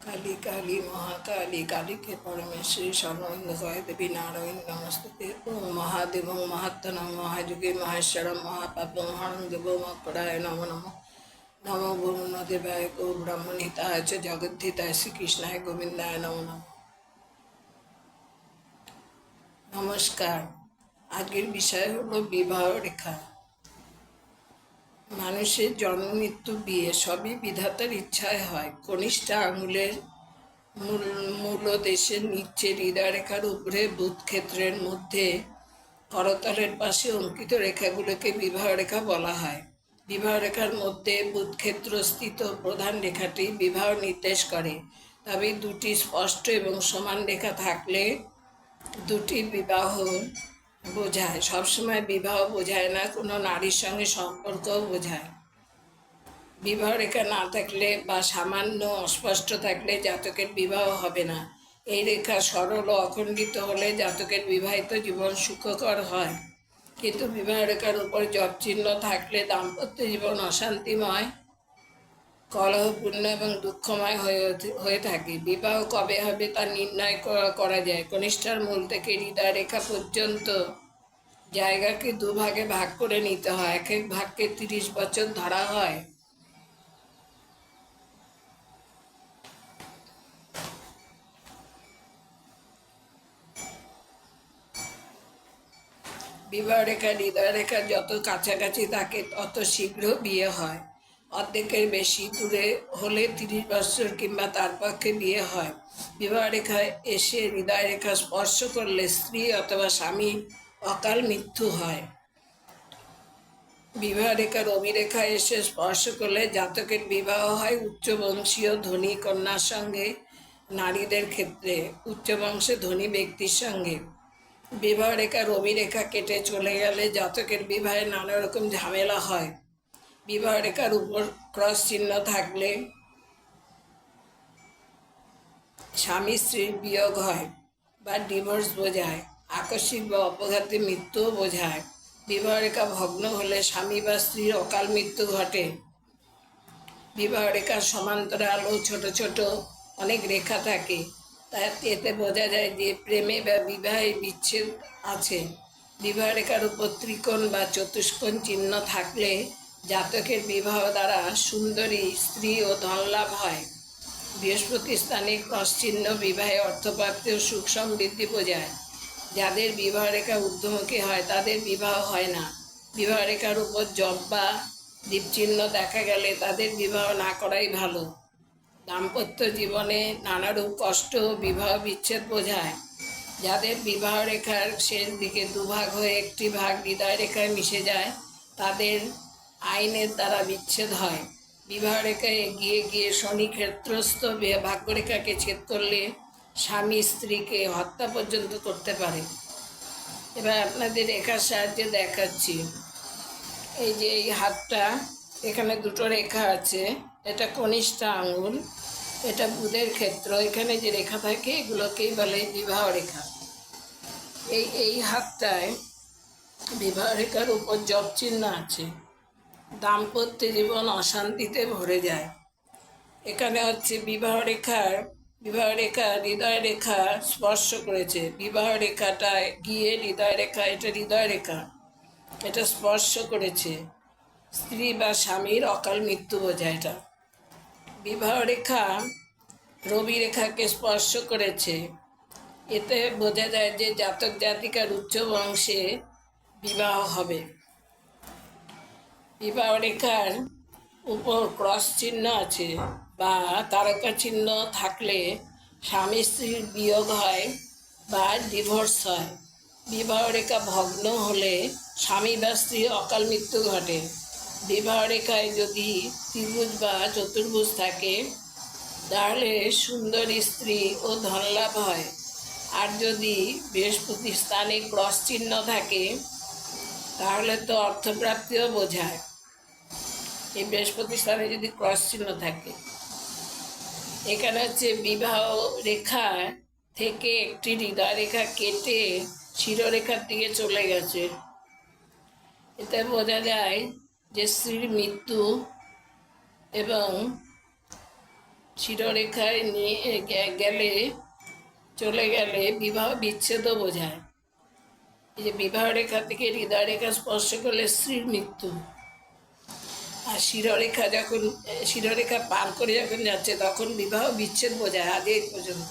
काली काली महाकाली काली के परमेश्वरी सर्वलिंगकाय देवी नारायण नमस्ते। ओम महादेव महात्तनम महायुगे महेश्वरम महापापम हरं देव मकराय नमो नमो नमो वरुण देवाय गो ब्रह्मणिताय च जगद्धिताय श्रीकृष्णाय गोविंदाय नमो नमो। नमस्कार। आजकेर विषय हलो विवाह रेखा। মানুষের জন্ম মৃত্যু বিয়ে সবই বিধাতার ইচ্ছায় হয়। কনিষ্ঠ আঙুলের মূলদেশের নিচে হৃদয়রেখার উপরে বুধক্ষেত্রের মধ্যে করতলের পাশে অঙ্কিত রেখাগুলোকে বিবাহ রেখা বলা হয়। বিবাহ রেখার মধ্যে বুধক্ষেত্রস্থিত প্রধান রেখাটি বিবাহ নির্দেশ করে। তবে দুটি স্পষ্ট এবং সমান রেখা থাকলে দুটি বিবাহ বোঝায়। সবসময় বিবাহ বোঝায় না, কোনো নারীর সঙ্গে সম্পর্কও বোঝায়। বিবাহ রেখা না থাকলে বা সামান্য অস্পষ্ট থাকলে জাতকের বিবাহ হবে না। এই রেখা সরল ও অখণ্ডিত হলে জাতকের বিবাহিত জীবন সুখকর হয়। কিন্তু বিবাহ রেখার উপর জপ চিহ্ন থাকলে দাম্পত্য জীবন অশান্তিময়, কলহপূর্ণ এবং দুঃখময় হয়ে থাকে। বিবাহ কবে হবে তা নির্ণয় করা যায়। কনিষ্ঠার মূল থেকে হৃদয় রেখা পর্যন্ত জায়গাকে দুভাগে ভাগ করে নিতে হয়। এক এক ভাগকে 30 বছর ধরা হয়। বিবাহ রেখা হৃদয় রেখা যত কাছাকাছি থাকে তত শীঘ্র বিয়ে হয়। অর্ধেকের বেশি দূরে হলে 30 বছর কিংবা তার পক্ষে বিয়ে হয়। বিবাহ রেখায় এসে হৃদয় রেখা স্পর্শ করলে স্ত্রী অথবা স্বামীর অকাল মৃত্যু হয়। বিবাহ রেখার অভিরেখা এসে স্পর্শ করলে জাতকের বিবাহ হয় উচ্চবংশীয় ধনী কন্যার সঙ্গে। নারীদের ক্ষেত্রে উচ্চবংশে ধনী ব্যক্তির সঙ্গে। বিবাহ রেখার অভিরেখা কেটে চলে গেলে জাতকের বিবাহে নানা রকম ঝামেলা হয়। বিবাহ রেখার উপর ক্রস চিহ্ন থাকলে স্বামী স্ত্রীর বিয়োগ হয় বা ডিভোর্স বোঝায়। আকস্মিক বা অপঘাতে মৃত্যুও বোঝায়। বিবাহ রেখা ভগ্ন হলে স্বামী বা স্ত্রীর অকাল মৃত্যু ঘটে। বিবাহ রেখার সমান্তরাল ও ছোট ছোট অনেক রেখা থাকে, এতে বোঝা যায় যে প্রেমে বা বিবাহে বিচ্ছেদ আছে। বিবাহ রেখার উপর ত্রিকোণ বা চতুষ্কোণ চিহ্ন থাকলে জাতকের বিবাহ দ্বারা সুন্দরী স্ত্রী ও ধনলাভ হয়। বৃহস্পতি স্থানে ক্রস চিহ্ন বিবাহে অর্থপ্রাপ্তি ও সুখ সমৃদ্ধি বোঝায়। যাদের বিবাহ রেখা ঊর্ধ্বমুখী হয় তাদের বিবাহ হয় না। বিবাহ রেখার উপর জব বা দীপচিহ্ন দেখা গেলে তাদের বিবাহ না করাই ভালো। দাম্পত্য জীবনে নানারূপ কষ্ট ও বিবাহ বিচ্ছেদ বোঝায়। যাদের বিবাহ রেখার শেষ দিকে দুভাগ হয়ে একটি ভাগ হৃদয় রেখায় মিশে যায় তাদের আইনের দ্বারা বিচ্ছেদ হয়। বিবাহ রেখায় এগিয়ে গিয়ে শনি ক্ষেত্রস্থ ভাগ্যরেখাকে ছেদ করলে স্বামী স্ত্রীকে হত্যা পর্যন্ত করতে পারে। এবার আপনাদের রেখার সাহায্যে দেখাচ্ছি। এই যে এই হাতটা, এখানে দুটো রেখা আছে, এটা কনিষ্ঠ আঙুল, এটা বুধের ক্ষেত্র। এখানে যে রেখা থাকে এগুলোকেই বলে বিবাহ রেখা। এই হাতটায় বিবাহ রেখার উপর জপ চিহ্ন আছে। দাম্পত্য জীবন অশান্তিতে ভরে যায়। এখানে হচ্ছে বিবাহ রেখা হৃদয় রেখা স্পর্শ করেছে। বিবাহ রেখাটায় গিয়ে হৃদয় রেখা, এটা হৃদয় রেখা, এটা স্পর্শ করেছে। স্ত্রী বা স্বামীর অকাল মৃত্যু বোঝায় এটা। বিবাহ রেখা রবি রেখাকে স্পর্শ করেছে। এতে বোঝা যায় যে জাতক জাতিকার উচ্চ বংশে বিবাহ হবে। বিবাহ রেখার উপর ক্রস চিহ্ন আছে বা তারকা চিহ্ন থাকলে স্বামী স্ত্রীর বিয়োগ হয় বা ডিভোর্স হয়। বিবাহ রেখা ভগ্ন হলে স্বামী বা স্ত্রীর অকাল মৃত্যু ঘটে। বিবাহ রেখায় যদি ত্রিভুজ বা চতুর্ভুজ থাকে তাহলে সুন্দরী স্ত্রী ও ধনলাভ হয়। আর যদি বৃহস্পতি স্থানে ক্রস চিহ্ন থাকে তাহলে তো অর্থপ্রাপ্তিও বোঝায়। এই বৃহস্পতি স্থানে যদি ক্রস চিহ্ন থাকে, এখানে হচ্ছে বিবাহ রেখা থেকে একটি হৃদয় রেখা কেটে শিরোরেখার দিকে চলে গেছে। এতে বোঝা যায় যে স্ত্রীর মৃত্যু এবং শিরোরেখায় নিয়ে গেলে চলে গেলে বিবাহ বিচ্ছেদও বোঝায়। এই যে বিবাহ রেখা থেকে হৃদয় রেখা স্পর্শ করলে স্ত্রীর মৃত্যু। আর শিরোরেখা পার করে যখন যাচ্ছে তখন বিবাহ বিচ্ছেদ বোঝায়। আজ এই পর্যন্ত।